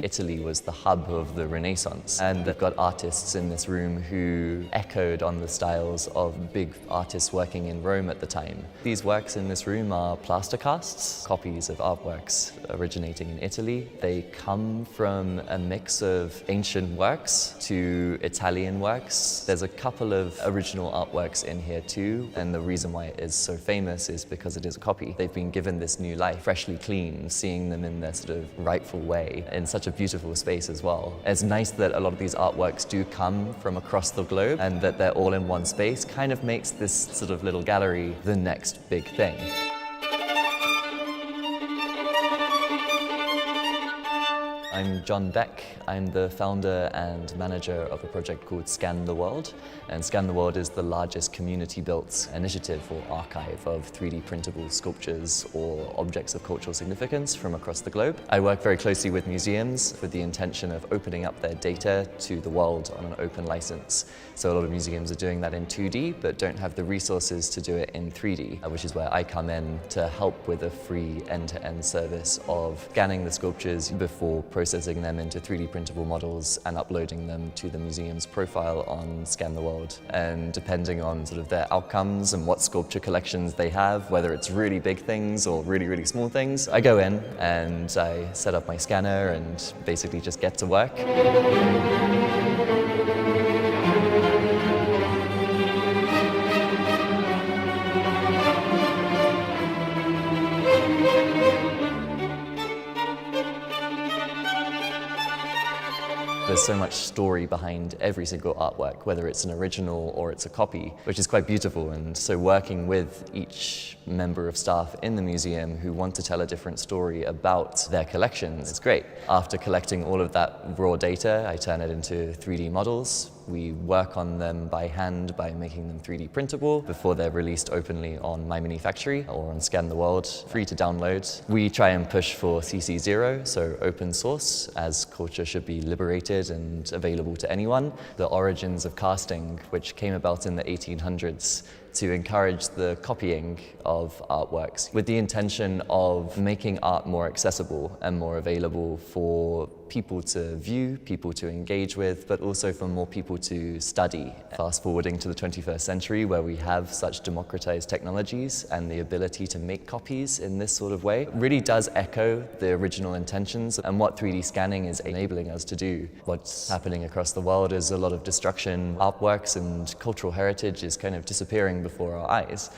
Italy was the hub of the Renaissance, and they've got artists in this room who echoed on the styles of big artists working in Rome at the time. These works in this room are plaster casts, copies of artworks originating in Italy. They come from a mix of ancient works to Italian works. There's a couple of original artworks in here too, and the reason why it is so famous is because it is a copy. They've been given this new life, freshly clean, seeing them in their sort of rightful way, in such a beautiful space as well. It's nice that a lot of these artworks do come from across the globe, and that they're all in one space kind of makes this sort of little gallery the next big thing. I'm John Beck. I'm the founder and manager of a project called Scan the World. And Scan the World is the largest community-built initiative or archive of 3D printable sculptures or objects of cultural significance from across the globe. I work very closely with museums with the intention of opening up their data to the world on an open license. So a lot of museums are doing that in 2D, but don't have the resources to do it in 3D, which is where I come in to help with a free end-to-end service of scanning the sculptures before processing them into 3D printable models and uploading them to the museum's profile on Scan the World. And depending on sort of their outcomes and what sculpture collections they have, whether it's really big things or really, really small things, I go in and I set up my scanner and basically just get to work. There's so much story behind every single artwork, whether it's an original or it's a copy, which is quite beautiful. And so working with each member of staff in the museum who want to tell a different story about their collections is great. After collecting all of that raw data, I turn it into 3D models. We work on them by hand by making them 3D printable before they're released openly on My Mini Factory or on Scan the World, free to download. We try and push for CC0, so open source, as culture should be liberated and available to anyone. The origins of casting, which came about in the 1800s, to encourage the copying of artworks with the intention of making art more accessible and more available for people to view, people to engage with, but also for more people to study. Fast forwarding to the 21st century, where we have such democratized technologies and the ability to make copies in this sort of way, really does echo the original intentions and what 3D scanning is enabling us to do. What's happening across the world is a lot of destruction. Artworks and cultural heritage is kind of disappearing before our eyes.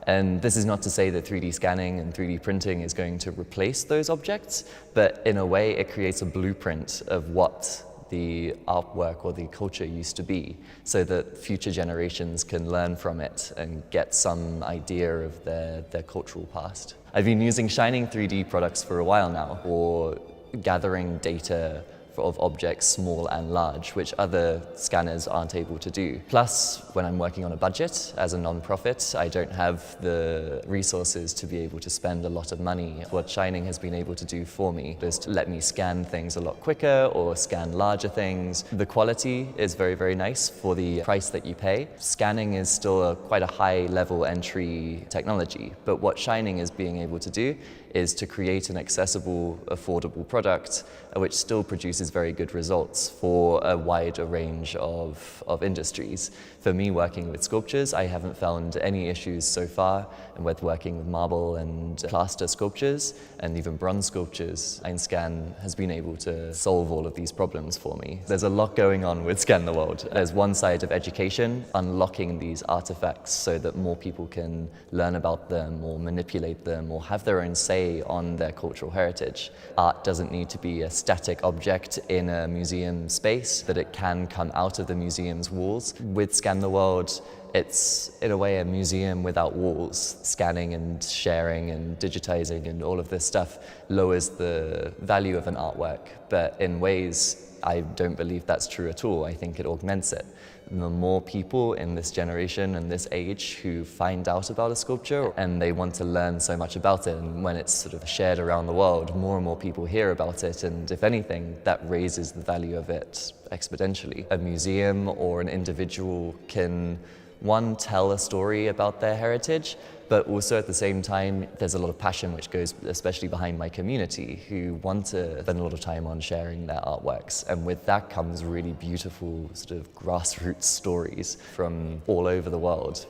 And this is not to say that 3D scanning and 3D printing is going to replace those objects, but in a way it creates a blueprint of what the artwork or the culture used to be, so that future generations can learn from it and get some idea of their cultural past. I've been using Shining3D products for a while now for gathering data of objects small and large, which other scanners aren't able to do. Plus, when I'm working on a budget as a non-profit, I don't have the resources to be able to spend a lot of money. What Shining has been able to do for me is to let me scan things a lot quicker or scan larger things. The quality is very, very nice for the price that you pay. Scanning is still quite a high-level entry technology, but what Shining is being able to do is to create an accessible, affordable product which still produces very good results for a wider range of industries. For me, working with sculptures, I haven't found any issues so far, and with working with marble and plaster sculptures and even bronze sculptures, Scan has been able to solve all of these problems for me. There's a lot going on with Scan the World. There's one side of education, unlocking these artifacts so that more people can learn about them or manipulate them or have their own say on their cultural heritage. Art doesn't need to be a static object in a museum space, that it can come out of the museum's walls. With Scan the World, it's in a way a museum without walls. Scanning and sharing and digitizing and all of this stuff lowers the value of an artwork, but in ways I don't believe that's true at all. I think it augments it. the more people in this generation and this age who find out about a sculpture and they want to learn so much about it, and when it's sort of shared around the world, more and more people hear about it, and if anything, that raises the value of it exponentially. A museum or an individual can, one, tell a story about their heritage, but also at the same time, there's a lot of passion which goes especially behind my community who want to spend a lot of time on sharing their artworks. And with that comes really beautiful sort of grassroots stories from all over the world.